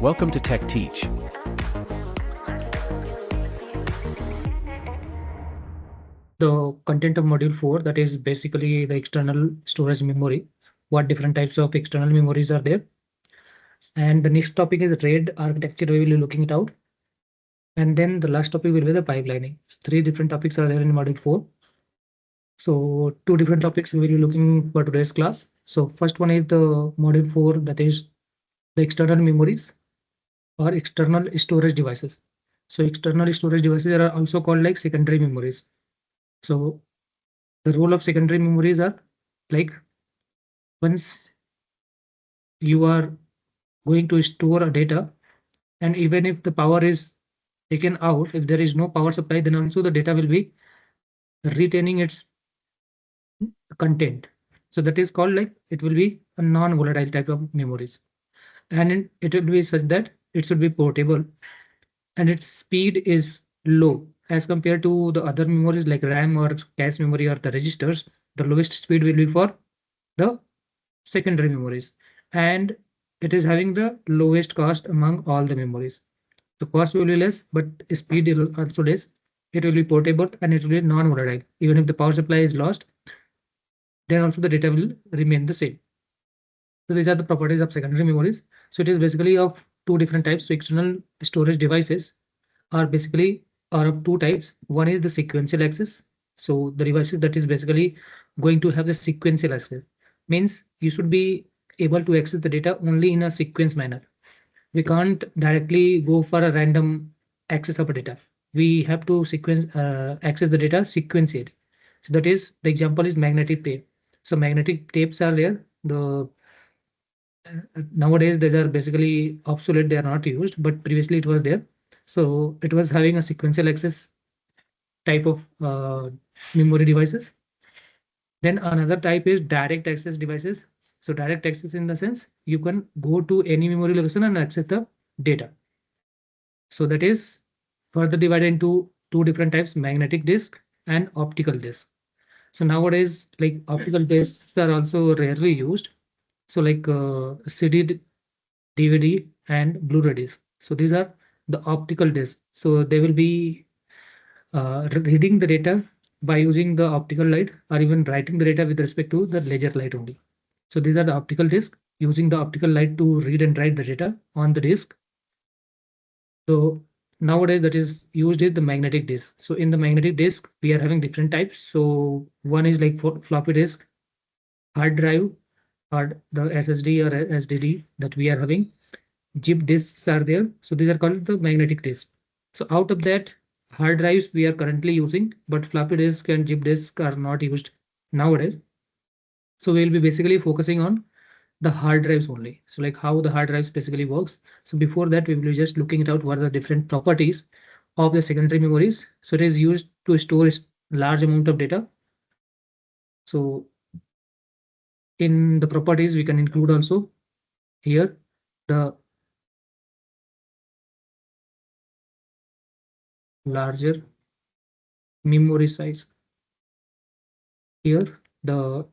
Welcome to Tech Teach. The content of module 4, that is basically the external storage memory, what different types of external memories are there. And the next topic is RAID architecture. We will be looking it out. And then the last topic will be the pipelining. So 3 different topics are there in module 4. So 2 different topics we will be looking for today's class. So first one is the module 4, that is the external memories or external storage devices. So external storage devices are also called like secondary memories. So the role of secondary memories are like once you are going to store a data, and even if the power is taken out, if there is no power supply, then also the data will be retaining its content. So that is called like it will be a non-volatile type of memories, and it will be such that it should be portable and its speed is low as compared to the other memories like RAM or cache memory or the registers. The lowest speed will be for the secondary memories, and it is having the lowest cost among all the memories. The cost will be less, but speed is also less. It will be portable and it will be non-volatile. Even if the power supply is lost, then also the data will remain the same. So these are the properties of secondary memories. So it is basically of 2 different types. So external storage devices are basically are of 2 types. One is the sequential access. So the devices that is basically going to have the sequential access means you should be able to access the data only in a sequence manner. We can't directly go for a random access of a data. We have to access the data sequentially. So that is the example is magnetic tape. So magnetic tapes are there. The nowadays they are basically obsolete. They are not used, but previously it was there. So it was having a sequential access type of memory devices. Then another type is direct access devices. So direct access in the sense you can go to any memory location and access the data. So that is further divided into 2 different types, magnetic disk and optical disk. So nowadays, like optical disks are also rarely used. So like CD, DVD and Blu-ray disc. So these are the optical discs. So they will be reading the data by using the optical light or even writing the data with respect to the laser light only. So these are the optical discs using the optical light to read and write the data on the disk. So nowadays that is used is the magnetic disk. So in the magnetic disk, we are having different types. So one is like for floppy disk, hard drive, or the SSD or SDD that we are having. Zip disks are there. So these are called the magnetic disk. So out of that, hard drives we are currently using, but floppy disk and zip disk are not used nowadays. So we'll be basically focusing on the hard drives only. So like how the hard drives basically works. So before that, we will be just looking it out what are the different properties of the secondary memories. So it is used to store large amount of data. So in the properties, we can include also here the larger memory size. Here the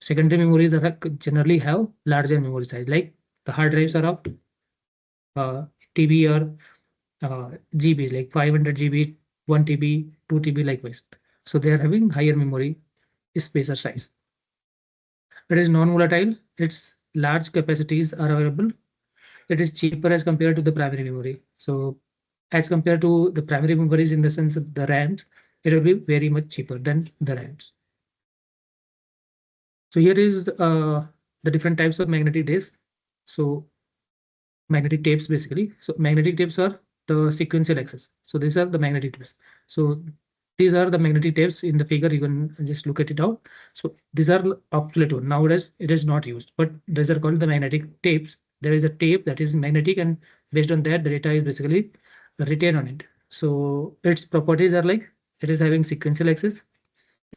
secondary memories are generally have larger memory size, like the hard drives are of TB or GBs, like 500 GB, 1 TB, 2 TB, likewise. So they are having higher memory space or size. It is non-volatile. Its large capacities are available. It is cheaper as compared to the primary memory. So as compared to the primary memories in the sense of the RAMs, it will be very much cheaper than the RAMs. So here is the different types of magnetic disks. So magnetic tapes basically. So magnetic tapes are the sequential access. So these are the magnetic tapes. So these are the magnetic tapes in the figure. You can just look at it out. So these are obsolete one. Nowadays it is not used, but these are called the magnetic tapes. There is a tape that is magnetic, and based on that, the data is basically written on it. So its properties are like it is having sequential access.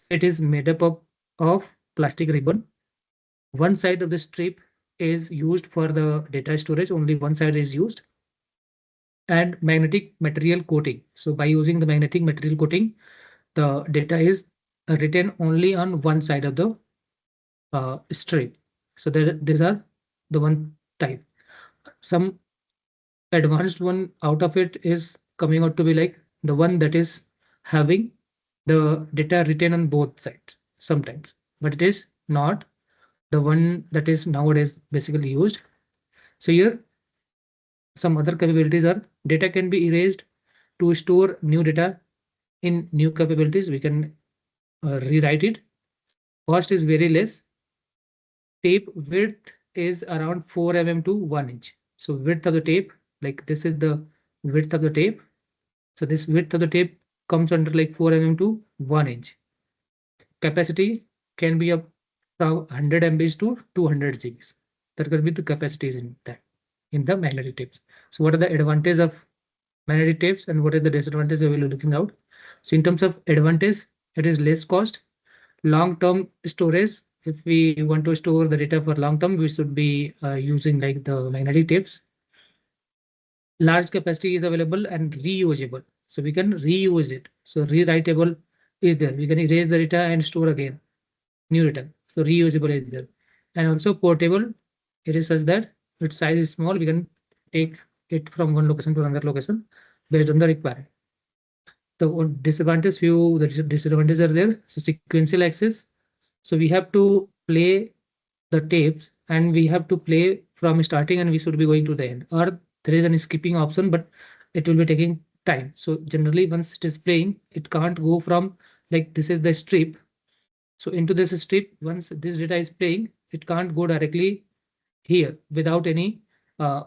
It is made up of plastic ribbon. One side of the strip is used for the data storage, only one side is used, and magnetic material coating. So by using the magnetic material coating, the data is written only on one side of the strip. So these are the one type. Some advanced one out of it is coming out to be like the one that is having the data written on both sides sometimes, but it is not the one that is nowadays basically used. So here some other capabilities are data can be erased to store new data. In new capabilities we can rewrite it. Cost is very less. Tape width is around 4 mm to 1 inch. So width of the tape, like this is the width of the tape. So this width of the tape comes under like 4 mm to 1 inch. Capacity can be up from 100 MBs to 200 GBs. That could be the capacities in that in the magnetic tapes. So what are the advantages of magnetic tapes and what are the disadvantages we will be looking out? So in terms of advantage, it is less cost, long-term storage. If we want to store the data for long term, we should be using like the magnetic tapes. Large capacity is available and reusable. So we can reuse it. So rewritable is there. We can erase the data and store again new data. So reusable is there. And also portable. It is such that its size is small. We can take it from one location to another location based on the requirement. The disadvantage few the disadvantages are there. So sequential access. So we have to play the tapes and we have to play from starting and we should be going to the end, or there is an skipping option, but it will be taking time. So generally once it is playing, it can't go from like this is the strip. So into this strip, once this data is playing, it can't go directly here without any uh,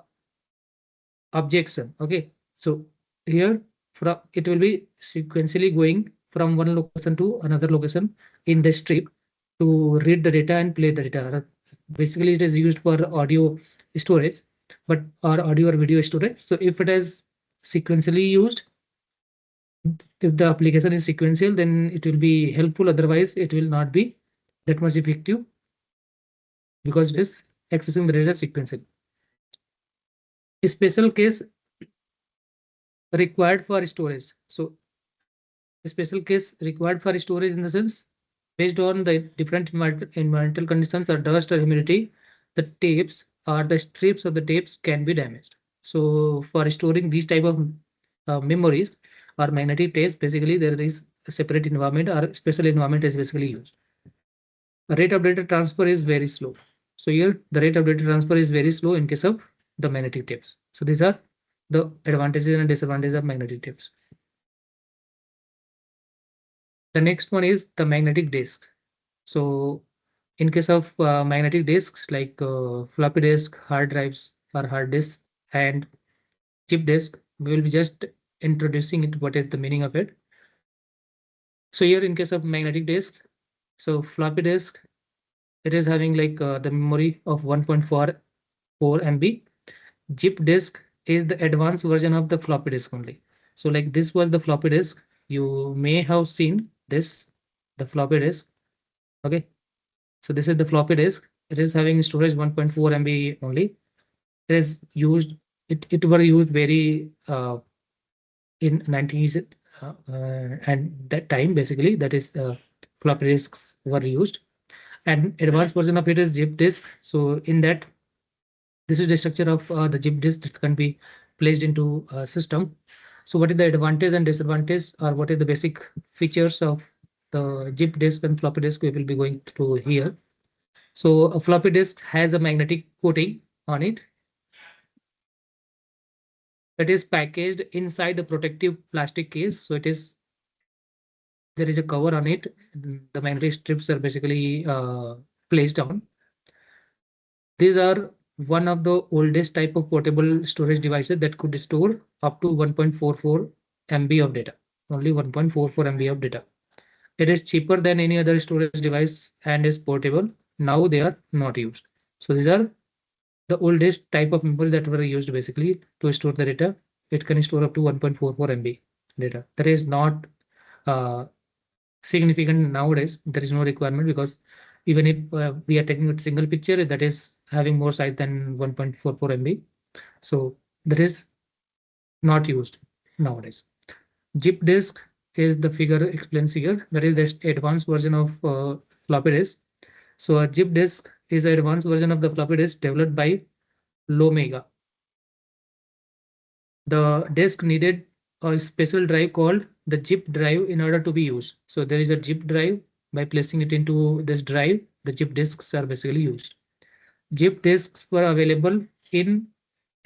objection. Okay, so here from it will be sequentially going from one location to another location in the strip to read the data and play the data. Basically, it is used for audio storage, but or audio or video storage. So if it is sequentially used, if the application is sequential, then it will be helpful. Otherwise, it will not be that much effective because it is accessing the data sequentially. A special case required for storage. So a special case required for storage in the sense based on the different environmental conditions or dust or humidity, the tapes or the strips of the tapes can be damaged. So for storing these type of memories or magnetic tapes, basically there is a separate environment or special environment is basically used. The rate of data transfer is very slow. So here the rate of data transfer is very slow in case of the magnetic tapes. So these are the advantages and disadvantages of magnetic tapes. The next one is the magnetic disk. So in case of magnetic disks like floppy disk, hard drives or hard disk and chip disk, we will be just introducing it. What is the meaning of it? So here in case of magnetic disk, so floppy disk, it is having like the memory of 1.44 MB. Chip disk is the advanced version of the floppy disk only. So like this was the floppy disk. You may have seen this, the floppy disk. Okay. So this is the floppy disk. It is having storage 1.4 MB only. It is used. It were used very in 90s and that time basically that is floppy disks were used. And advanced version of it is zip disk. So in that this is the structure of the zip disk that can be placed into a system. So what is the advantage and disadvantage, or what is the basic features of the zip disk and floppy disk we will be going to here. So a floppy disk has a magnetic coating on it that is packaged inside a protective plastic case. So it is there is a cover on it. The magnetic strips are basically placed on. These are one of the oldest type of portable storage devices that could store up to 1.44 MB of data. Only 1.44 MB of data. It is cheaper than any other storage device and is portable. Now they are not used. So these are the oldest type of memory that were used basically to store the data. It can store up to 1.44 MB data. That is not uh, significant nowadays. There is no requirement because even if we are taking a single picture that is having more size than 1.44 MB, so that is not used nowadays. Zip disk is the figure explains here. That is the advanced version of floppy disk. So a zip disk is an advanced version of the floppy disk developed by Lomega. the disk needed a special drive called the zip drive in order to be used. So there is a zip drive. By placing it into this drive, the zip disks are basically used. Zip disks were available in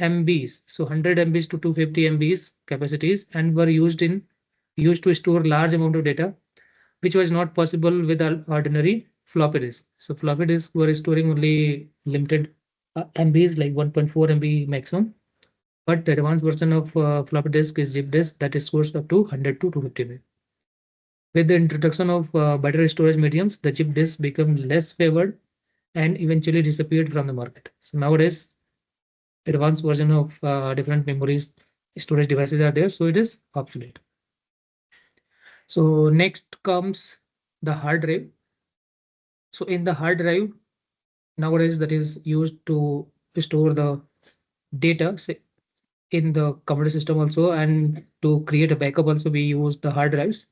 MBs, so 100 MBs to 250 MBs capacities, and were used to store large amount of data, which was not possible with ordinary floppy disk. So floppy disks were storing only limited MBs, like 1.4 MB maximum. But the advanced version of floppy disk is zip disk that is stores up to 100 to 250 MB. With the introduction of better storage mediums, the zip disk became less favored and eventually disappeared from the market. So nowadays, advanced version of different memories storage devices are there, so it is obsolete. So next comes the hard drive. So in the hard drive, nowadays that is used to store the data, say, in the computer system also, and to create a backup also we use the hard drives.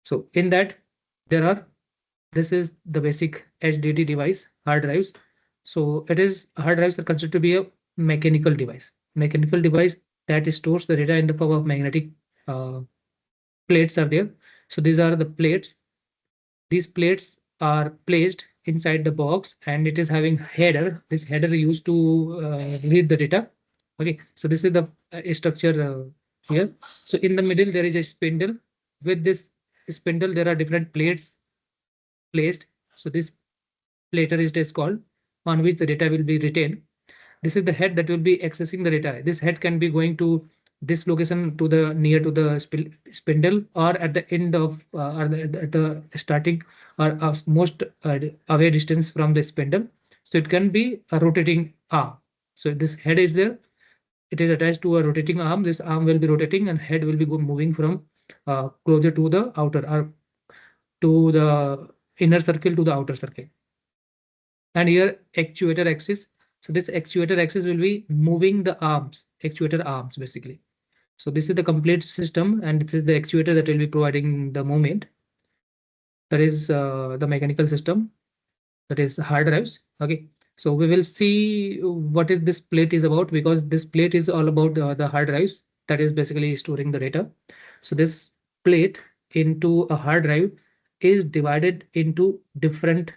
So in that there are, this is the basic HDD device, hard drives. So it is, hard drives are considered to be a mechanical device that stores the data in the form of magnetic uh, plates are there. So these are the plates. These plates are placed inside the box, and it is having header. This header used to read the data. Okay, so this is the structure here. So in the middle there is a spindle. With this spindle there are different plates placed. So this plater is just called, on which the data will be retained. This is the head that will be accessing the data. This head can be going to this location, to the near to the spindle, or at the end of or at the starting or most away distance from the spindle. So it can be a rotating arm. So this head is there. It is attached to a rotating arm. This arm will be rotating and head will be moving from closer to the outer, or to the inner circle to the outer circle. And here actuator axis. So this actuator axis will be moving the arms, actuator arms basically. So this is the complete system, and this is the actuator that will be providing the movement. That is the mechanical system, that is hard drives. Okay, so we will see what is this plate is about, because this plate is all about the hard drives, that is basically storing the data. So this plate into a hard drive is divided into different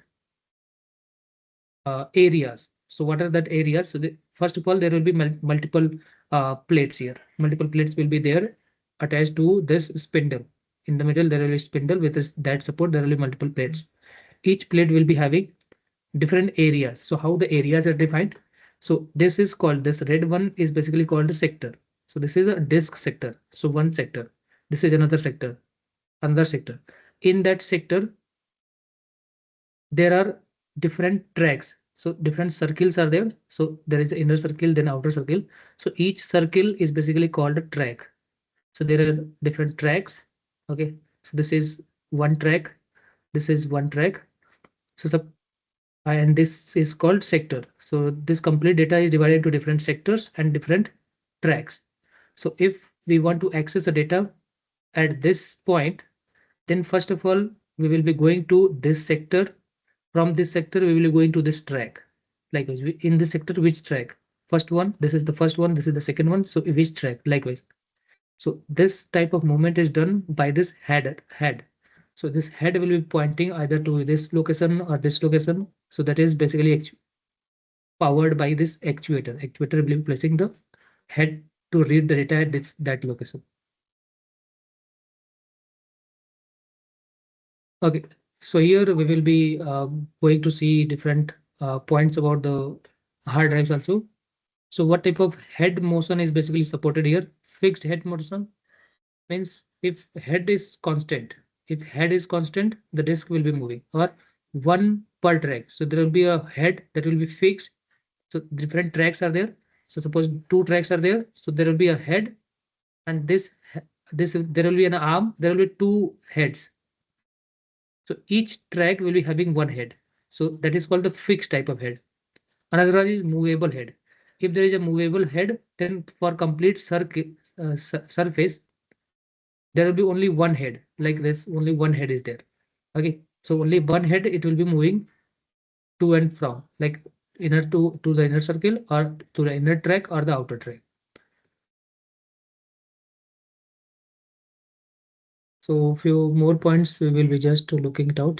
areas. So what are that areas? So first of all, there will be multiple plates here. Multiple plates will be there attached to this spindle. In the middle, there will be spindle with this that support. There will be multiple plates. Each plate will be having different areas. So how the areas are defined? So this is called, this red one is basically called a sector. So this is a disk sector. So one sector. This is another sector. Another sector. In that sector, there are different tracks. So different circles are there. So there is the inner circle, then outer circle. So each circle is basically called a track. So there are different tracks. Okay. So this is one track. This is one track. So and this is called sector. So this complete data is divided into different sectors and different tracks. So if we want to access the data at this point, then first of all, we will be going to this sector. From this sector, we will be going to this track. Likewise, in this sector, which track? First one, this is the first one, this is the second one. So which track? Likewise. So this type of movement is done by this head. So this head will be pointing either to this location or this location. So that is basically powered by this actuator. Actuator will be placing the head to read the data at that location. Okay, so here we will be going to see different points about the hard drives also. So what type of head motion is basically supported here? Fixed head motion means if head is constant, the disk will be moving, or one per track. So there will be a head that will be fixed. So different tracks are there. So suppose two tracks are there. So there will be a head, and there will be an arm. There will be two heads. So each track will be having one head. So that is called the fixed type of head. Another one is movable head. If there is a movable head, then for complete surface, there will be only one head. Like this, only one head is there. Okay, so only one head, it will be moving to and from, like inner to the inner circle, or to the inner track or the outer track. So few more points we will be just looking it out.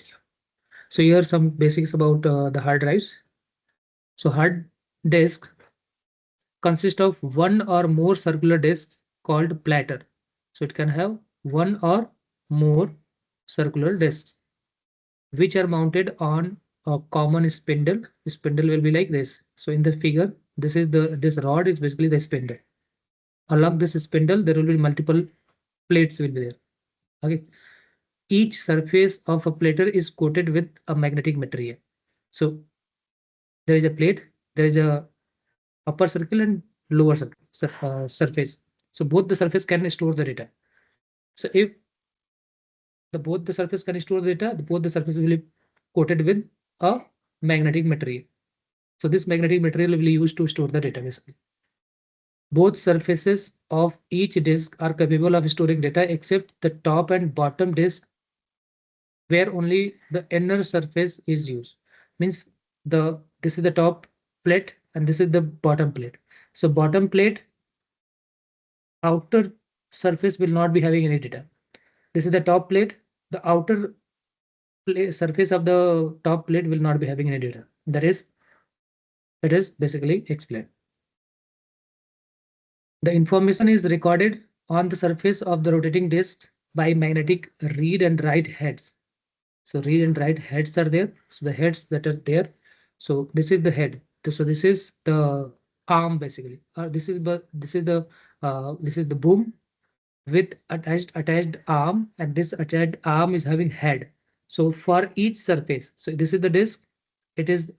So here are some basics about the hard drives. So hard disk consists of one or more circular disks called platter. So it can have one or more circular disks which are mounted on a common spindle. The spindle will be like this. So in the figure, this rod is basically the spindle. Along this spindle, there will be multiple plates will be there. Okay. Each surface of a platter is coated with a magnetic material. So there is a plate, there is a upper circle and lower surface. So both the surface can store the data. So if both the surface can store the data, both the surface will be coated with a magnetic material. So this magnetic material will be used to store the data basically. Both surfaces of each disk are capable of storing data except the top and bottom disk where only the inner surface is used. Means this is the top plate and this is the bottom plate. So bottom plate outer surface will not be having any data. This is the top plate. The outer surface of the top plate will not be having any data. It is basically explained. The information is recorded on the surface of the rotating disc by magnetic read and write heads. So read and write heads are there. So the heads that are there. So this is the head. So this is the arm basically. This is the boom with attached arm, and this attached arm is having head. So for each surface, so this is the disk. It is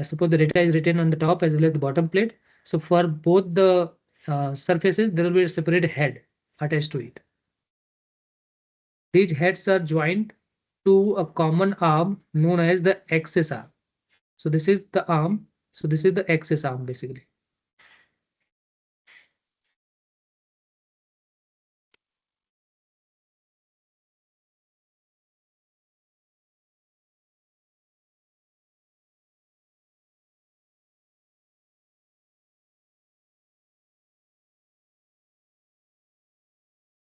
suppose the data is written on the top as well as the bottom plate. So for both the surfaces, there will be a separate head attached to it. These heads are joined to a common arm known as the axis arm. So this is the arm. So this is the axis arm basically.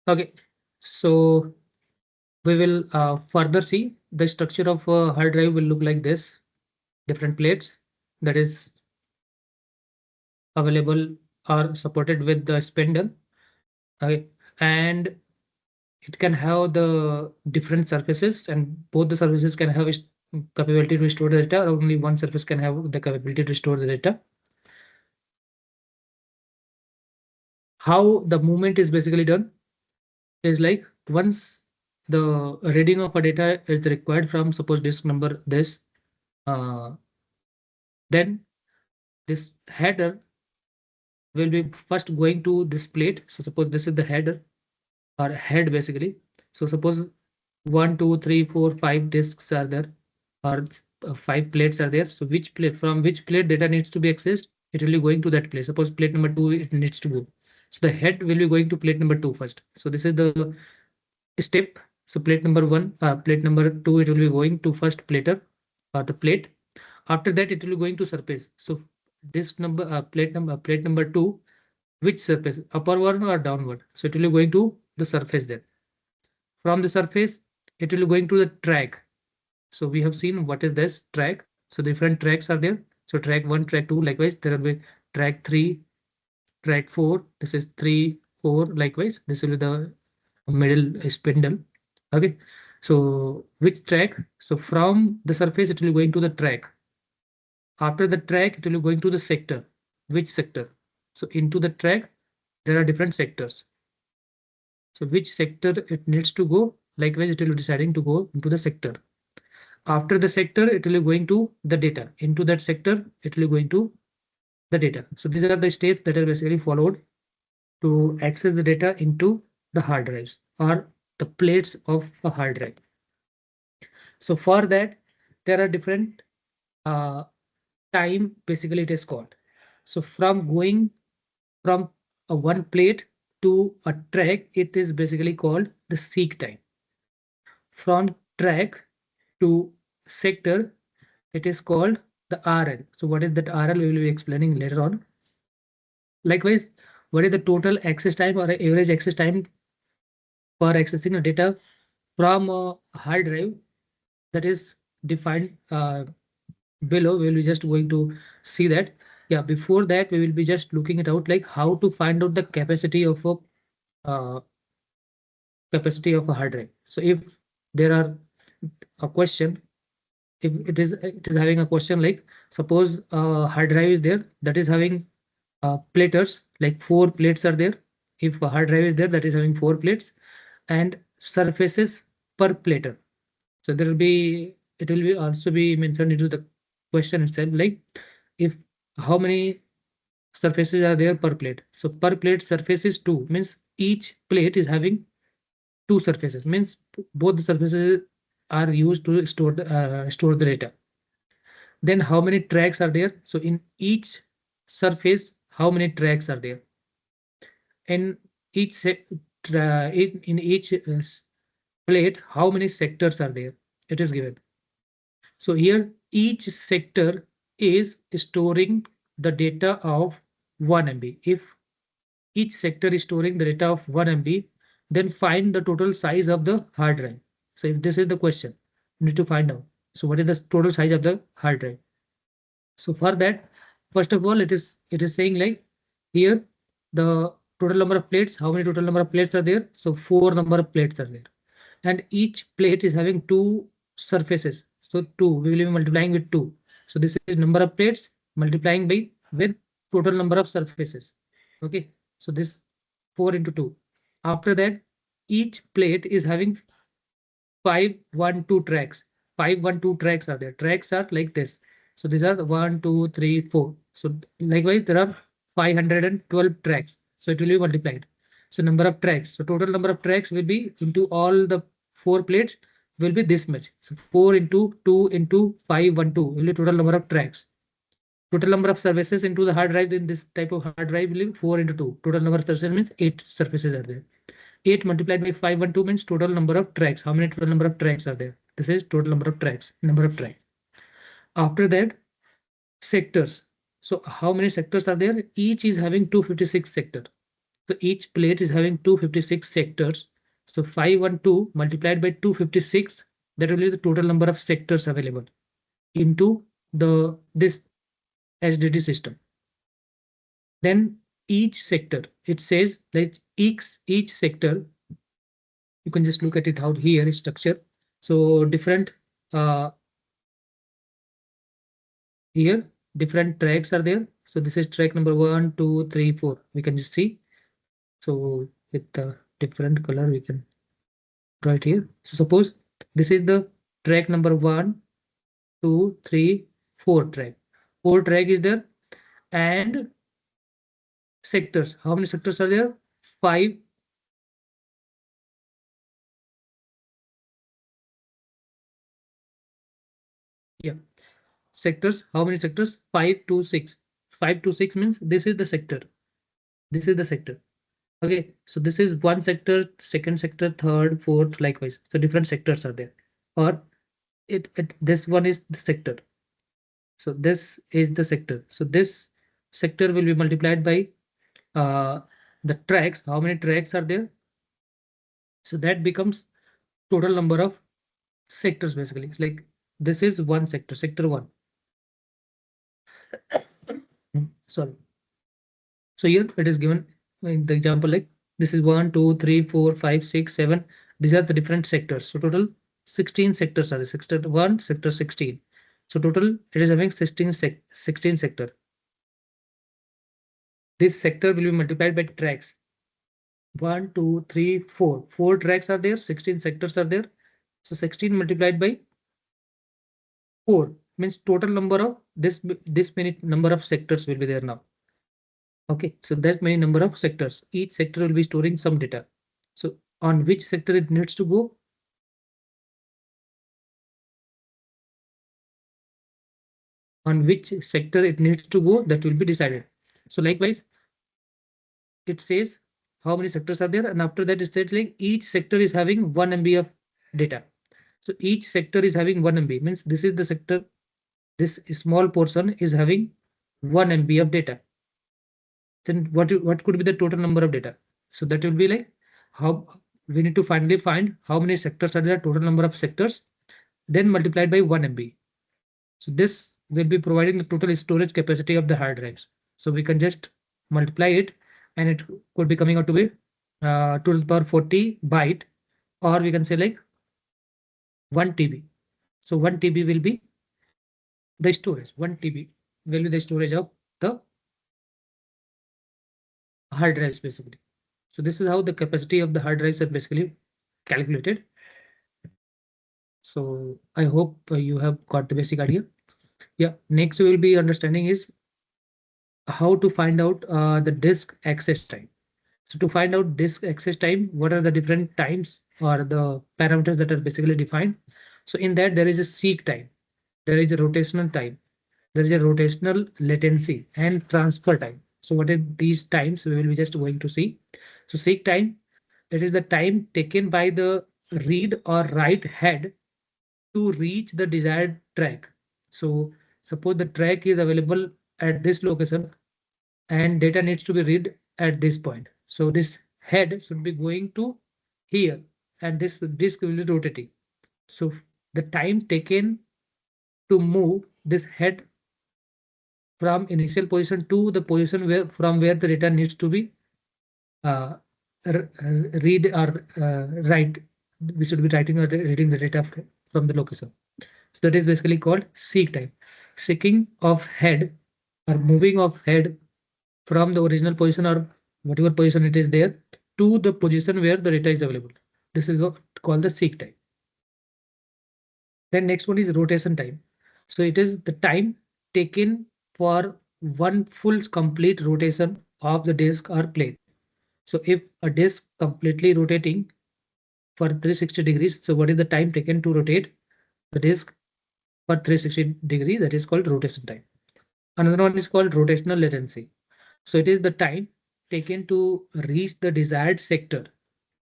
Okay, so we will further see the structure of a hard drive will look like this. Different plates that is available are supported with the spindle. Okay, and it can have the different surfaces, and both the surfaces can have capability to store the data, or only one surface can have the capability to store the data. How the movement is basically done is like once the reading of a data is required from suppose disk number this, then this header will be first going to this plate. So suppose this is the header or head basically. So suppose 1, 2, 3, 4, 5 disks are there, or 5 plates are there. So which plate from which plate data needs to be accessed, it will be going to that place. Suppose plate number 2 it needs to go. So the head will be going to plate number 2 first. So this is the step. So plate number 1, plate number 2, it will be going to first plater or the plate. After that, it will be going to surface. So disk number plate number 2, which surface, upward or downward? So it will be going to the surface there. From the surface, it will be going to the track. So we have seen what is this track. So different tracks are there. So track 1, track 2, likewise there will be track 3, track 4. This is 3, 4, likewise. This will be the middle spindle. Okay. So which track? So from the surface, it will be going to the track. After the track, it will be going to the sector. Which sector? So into the track, there are different sectors. So which sector it needs to go? Likewise, it will be deciding to go into the sector. After the sector, it will be going to the data. Into that sector, it will be going to the data. So these are the steps that are basically followed to access the data into the hard drives or the plates of a hard drive. So for that, there are different uh, time basically it is called. So from going from a one plate to a track, it is basically called the seek time. From track to sector, it is called the RL. So what is that RL? We will be explaining later on. Likewise, what is the total access time or average access time for accessing a data from a hard drive that is defined below. We will be just going to see that. Yeah, before that, we will be just looking it out like how to find out the uh, capacity of a hard drive. So if there are a question, if it is having a question like suppose a hard drive is there that is having platters, like four plates are there. If a hard drive is there that is having four plates and surfaces per platter. So there will be, it will be also be mentioned into the question itself, like if how many surfaces are there per plate. So per plate surface is two, means each plate is having two surfaces, means both the surfaces are used to store the data. Then how many tracks are there? So in each surface, how many tracks are there? In each in each plate, how many sectors are there? It is given. So here each sector is storing the data of 1 MB. If each sector is storing the data of 1 MB, then find the total size of the hard drive. So if this is the question, you need to find out. So what is the total size of the hard drive? So for that, first of all, it is saying like here the total number of plates. How many total number of plates are there? So four number of plates are there, and each plate is having two surfaces. So two, we will be multiplying with two. So this is number of plates multiplying by with total number of surfaces. Okay, so this 4 into 2. After that, each plate is having 512 tracks. 512 tracks are there. Tracks are like this. So these are the 1, 2, 3, 4. So likewise, there are 512 tracks. So it will be multiplied. So number of tracks. So total number of tracks will be into all the four plates will be this much. So 4 into 2 into 512 will be total number of tracks. Total number of surfaces into the hard drive in this type of hard drive will be 4 into 2. Total number of surfaces means 8 surfaces are there. 8 multiplied by 512 means total number of tracks. How many total number of tracks are there? This is total number of tracks, number of tracks. After that, sectors. So how many sectors are there? Each is having 256 sectors. So each plate is having 256 sectors. So 512 multiplied by 256, that will be the total number of sectors available into the this HDD system. Then each sector, it says like each sector, you can just look at it out here is structure. So different uh, here different tracks are there. So this is track number 1, 2, 3, 4. We can just see. So with the different color we can draw it here. So suppose this is the track number 1, 2, 3, 4 track. 4 track is there, and sectors. How many sectors are there? 5. Yeah. Sectors. How many sectors? 5 to 6. 5 to 6 means this is the sector. This is the sector. Okay, so this is one sector, second sector, third, fourth, likewise. So different sectors are there. Or it this one is the sector. So this is the sector. So this sector will be multiplied by uh, the tracks. How many tracks are there? So that becomes total number of sectors basically. It's like this is one sector, sector one. Sorry. So here it is given in the example like this is 1, 2, 3, 4, 5, 6, 7. These are the different sectors. So total 16 sectors are there. Sector 1, sector 16. So total it is having 16 sector. This sector will be multiplied by tracks. 1, 2, 3, 4. 4 tracks are there, 16 sectors are there. So 16 multiplied by 4 means total number of this many number of sectors will be there now. Okay, so that many number of sectors. Each sector will be storing some data. So on which sector it needs to go? On which sector it needs to go, that will be decided. So likewise, it says how many sectors are there, and after that it says like each sector is having 1 MB of data. So each sector is having 1 MB means this is the sector. This small portion is having 1 MB of data. Then what could be the total number of data? So that will be like how we need to finally find how many sectors are there, total number of sectors, then multiplied by 1 MB. So this will be providing the total storage capacity of the hard drives. So we can just multiply it, and it could be coming out to be 2 to the power 40 byte, or we can say like 1 TB. So 1 TB will be the storage. 1 TB will be the storage of the hard drives basically. So this is how the capacity of the hard drives are basically calculated. So I hope you have got the basic idea. Yeah, next we will be understanding is how to find out the disk access time. So to find out disk access time, what are the different times or the parameters that are basically defined? So in that there is a seek time, there is a rotational time, there is a rotational latency and transfer time. So what are these times? We will be just going to see. So seek time, that is the time taken by the read or write head to reach the desired track. So suppose the track is available at this location and data needs to be read at this point. So this head should be going to here, and this disk will be rotating. So the time taken to move this head from initial position to the position where from where the data needs to be uh, read or write. We should be writing or reading the data from the location. So that is basically called seek time. Seeking of head or moving of head from the original position or whatever position it is there to the position where the data is available. This is what called the seek time. Then next one is rotation time. So it is the time taken for one full complete rotation of the disk or plate. So if a disk completely rotating for 360 degrees, so what is the time taken to rotate the disk for 360 degree? That is called rotation time. Another one is called rotational latency. So it is the time taken to reach the desired sector.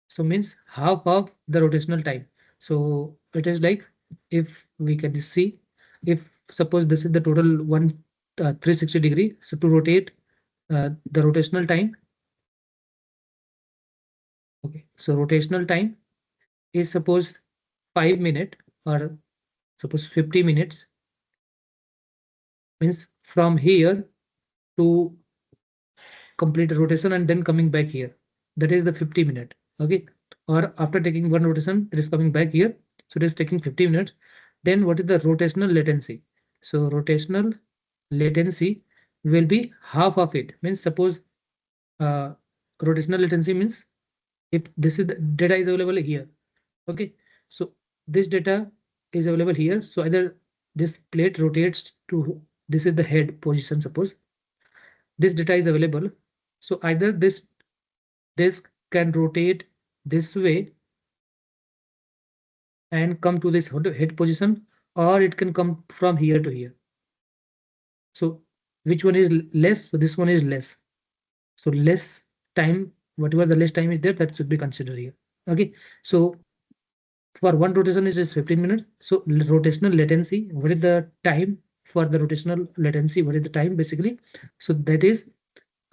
So means half of the rotational time. So it is like, if we can see, if suppose this is the total 360 degree. So to rotate the rotational time. Okay, so rotational time is suppose 5 minutes or suppose 50 minutes, means from here to complete a rotation and then coming back here. That is the 50 minute. Okay. Or after taking one rotation, it is coming back here. So it is taking 50 minutes. Then what is the rotational latency? So rotational latency will be half of it. Means suppose uh, rotational latency means if this is the data is available here. Okay. So this data is available here. So either this plate rotates to, this is the head position, suppose this data is available. So either this disk can rotate this way and come to this head position, or it can come from here to here. So which one is less? So this one is less. So less time, whatever the less time is there, that should be considered here. Okay. So for one rotation is just 15 minutes. So rotational latency, what is the time for the rotational latency? What is the time basically? So that is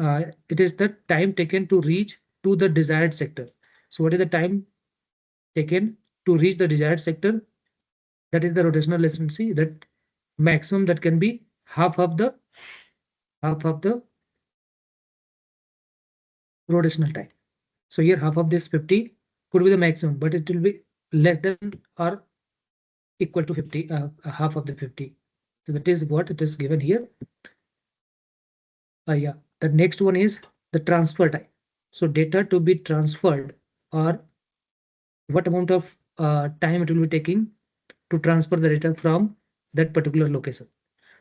it is the time taken to reach to the desired sector. So what is the time taken to reach the desired sector? That is the rotational latency, that maximum that can be half of the rotational time. So here half of this 50 could be the maximum, but it will be less than or equal to 50, half of the 50. So that is what it is given here. Yeah, the next one is the transfer time. So data to be transferred, or what amount of time it will be taking to transfer the data from that particular location.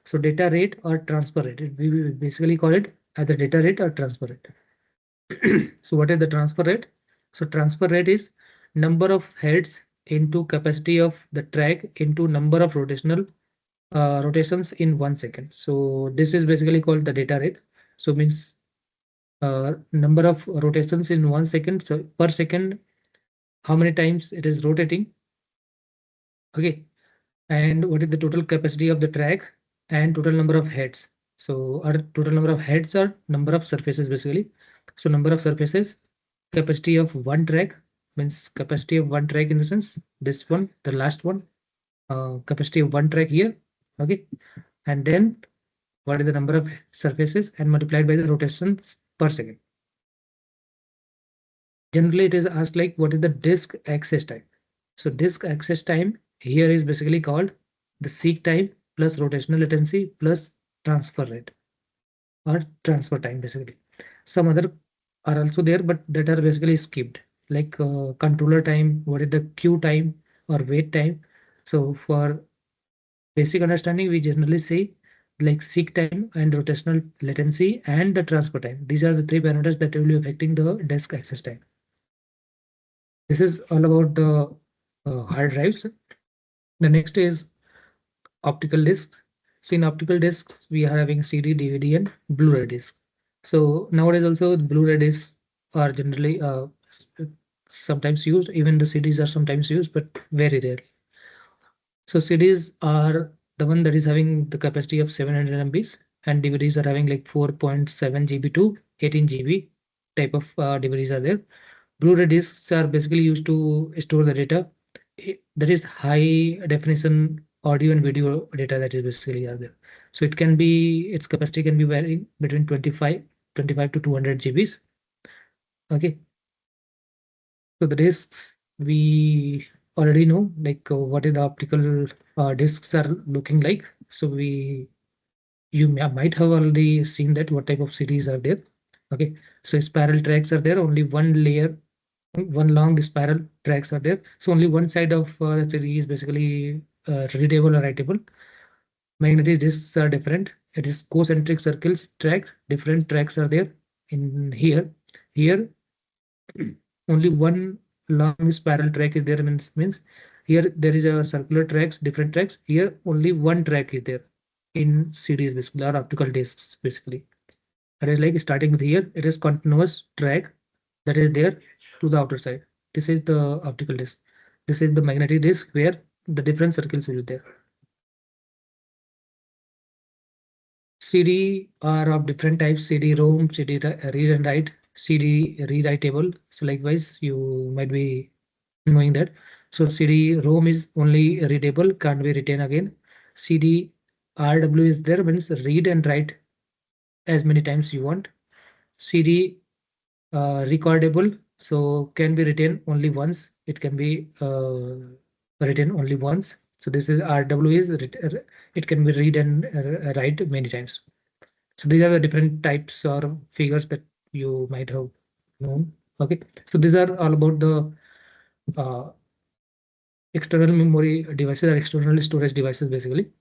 So data rate or transfer rate, we basically call it either data rate or transfer rate. So what is the transfer rate? So transfer rate is number of heads into capacity of the track into number of rotations in 1 second. So this is basically called the data rate. So means number of rotations in 1 second. So per second, how many times it is rotating. Okay. And what is the total capacity of the track and total number of heads. So our total number of heads are number of surfaces basically. So number of surfaces, capacity of one track, means capacity of one track in the sense this one, the last one, capacity of one track here. Okay, and then what is the number of surfaces and multiplied by the rotations per second. Generally, it is asked like what is the disk access time. So disk access time here is basically called the seek time plus rotational latency plus transfer rate or transfer time basically. Some other are also there, but that are basically skipped, like controller time, what is the queue time or wait time. So for basic understanding, we generally say like seek time and rotational latency and the transfer time. These are the three parameters that will be affecting the disk access time. This is all about the hard drives. The next is optical discs. So in optical discs, we are having CD, DVD, and Blu-ray discs. So nowadays also the Blu-ray discs are generally sometimes used. Even the CDs are sometimes used, but very rare. So CDs are the one that is having the capacity of 700 MBs, and DVDs are having like 4.7 GB to 18 GB type of DVDs are there. Blu-ray discs are basically used to store the data. That is high definition audio and video data that is basically are there. So it can be, its capacity can be varying between 25 to 200 GBs. Okay. So the discs we already know like what is the optical discs are looking like. So you might have already seen that what type of series are there. Okay. So spiral tracks are there, only one layer, one long spiral tracks are there. So only one side of the series is basically readable or writable. Magnetic discs are different. It is concentric circles tracks. Different tracks are there in here. Here only one long spiral track is there, means here there is a circular tracks, different tracks. Here only one track is there in series basically or optical discs basically. It is like starting with here, it is continuous track that is there to the outer side. This is the optical disc. This is the magnetic disc where the different circles will be there. CD are of different types: CD-ROM, CD read and write, CD rewritable. So likewise, you might be knowing that. So CD-ROM is only readable, can't be written again. CD-RW is there, means read and write as many times you want. CD recordable, so can be written only once. It can be written only once. So this is RW is it can be read and write many times. So these are the different types or figures that you might have known. Okay, so these are all about the uh, external memory devices or external storage devices basically.